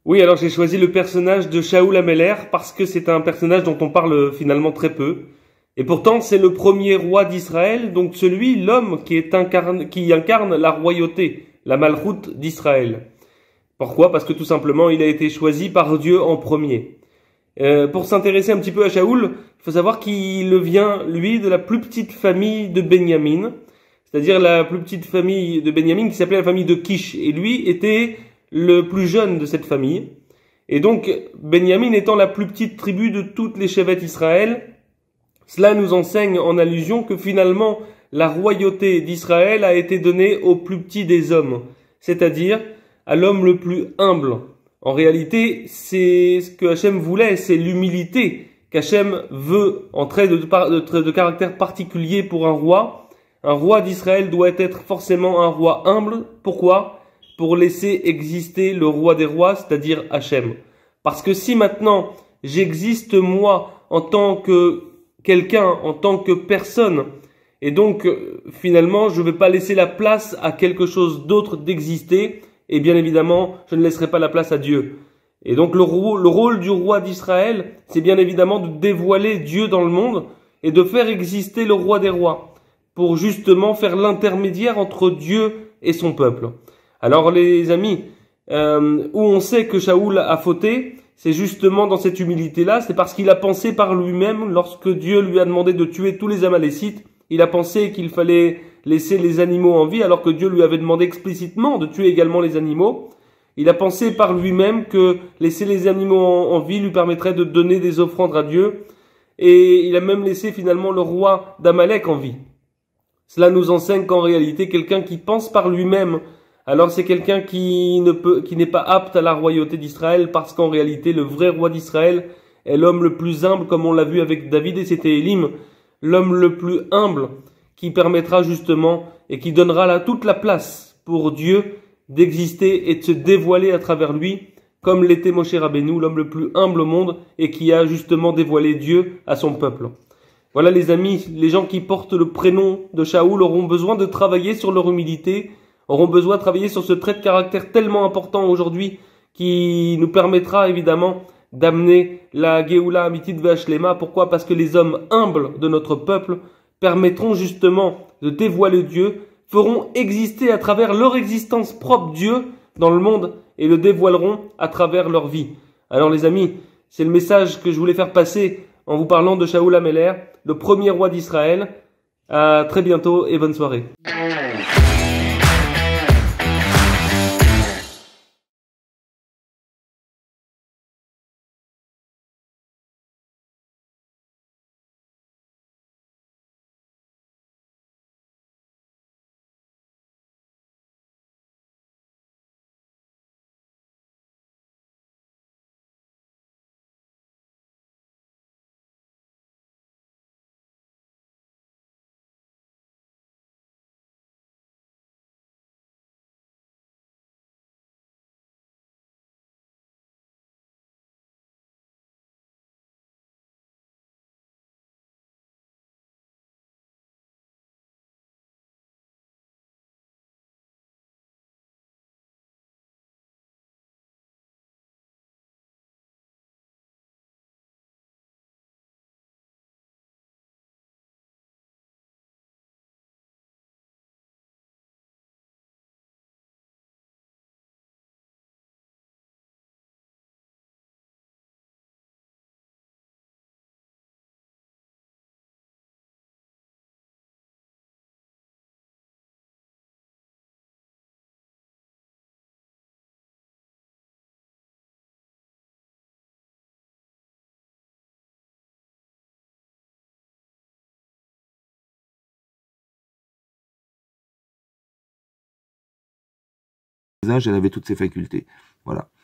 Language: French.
Oui, alors j'ai choisi le personnage de Shaoul Améler parce que c'est un personnage dont on parle finalement très peu. Et pourtant, c'est le premier roi d'Israël, donc l'homme qui incarne la royauté, la malchoute d'Israël. Pourquoi? Parce que tout simplement, il a été choisi par Dieu en premier. Pour s'intéresser un petit peu à Shaoul, il faut savoir qu'il vient, lui, de la plus petite famille de Benjamin, c'est-à-dire la plus petite famille de Benjamin qui s'appelait la famille de Kish. Et lui était le plus jeune de cette famille. Et donc, Benjamin étant la plus petite tribu de toutes les chevettes d'Israël, cela nous enseigne en allusion que finalement, la royauté d'Israël a été donnée au plus petit des hommes, c'est-à-dire à l'homme le plus humble. En réalité, c'est ce que Hachem voulait, c'est l'humilité qu'Hachem veut en trait de caractère particulier pour un roi. Un roi d'Israël doit être forcément un roi humble. Pourquoi? Pour laisser exister le roi des rois, c'est-à-dire Hachem. Parce que si maintenant j'existe moi en tant que quelqu'un, en tant que personne, et donc finalement je ne vais pas laisser la place à quelque chose d'autre d'exister, et bien évidemment je ne laisserai pas la place à Dieu. Et donc le rôle du roi d'Israël, c'est bien évidemment de dévoiler Dieu dans le monde et de faire exister le roi des rois, pour justement faire l'intermédiaire entre Dieu et son peuple. Alors les amis, où on sait que Shaoul a fauté, c'est justement dans cette humilité-là, c'est parce qu'il a pensé par lui-même, lorsque Dieu lui a demandé de tuer tous les Amalécites, il a pensé qu'il fallait laisser les animaux en vie, alors que Dieu lui avait demandé explicitement de tuer également les animaux. Il a pensé par lui-même que laisser les animaux en vie lui permettrait de donner des offrandes à Dieu, et il a même laissé finalement le roi d'Amalek en vie. Cela nous enseigne qu'en réalité, quelqu'un qui pense par lui-même, alors c'est quelqu'un qui n'est pas apte à la royauté d'Israël, parce qu'en réalité, le vrai roi d'Israël est l'homme le plus humble, comme on l'a vu avec David et c'était Élim, l'homme le plus humble, qui permettra justement et qui donnera là toute la place pour Dieu d'exister et de se dévoiler à travers lui, comme l'était Moshe Rabbeinu, l'homme le plus humble au monde, et qui a justement dévoilé Dieu à son peuple. Voilà les amis, les gens qui portent le prénom de Shaoul auront besoin de travailler sur leur humilité, auront besoin de travailler sur ce trait de caractère tellement important aujourd'hui qui nous permettra évidemment d'amener la Géoula Amitit V'Ashlema. Pourquoi? Parce que les hommes humbles de notre peuple permettront justement de dévoiler Dieu, feront exister à travers leur existence propre Dieu dans le monde et le dévoileront à travers leur vie. Alors les amis, c'est le message que je voulais faire passer en vous parlant de Shaoul Améler, le premier roi d'Israël. À très bientôt et bonne soirée. Elle avait toutes ses facultés. Voilà.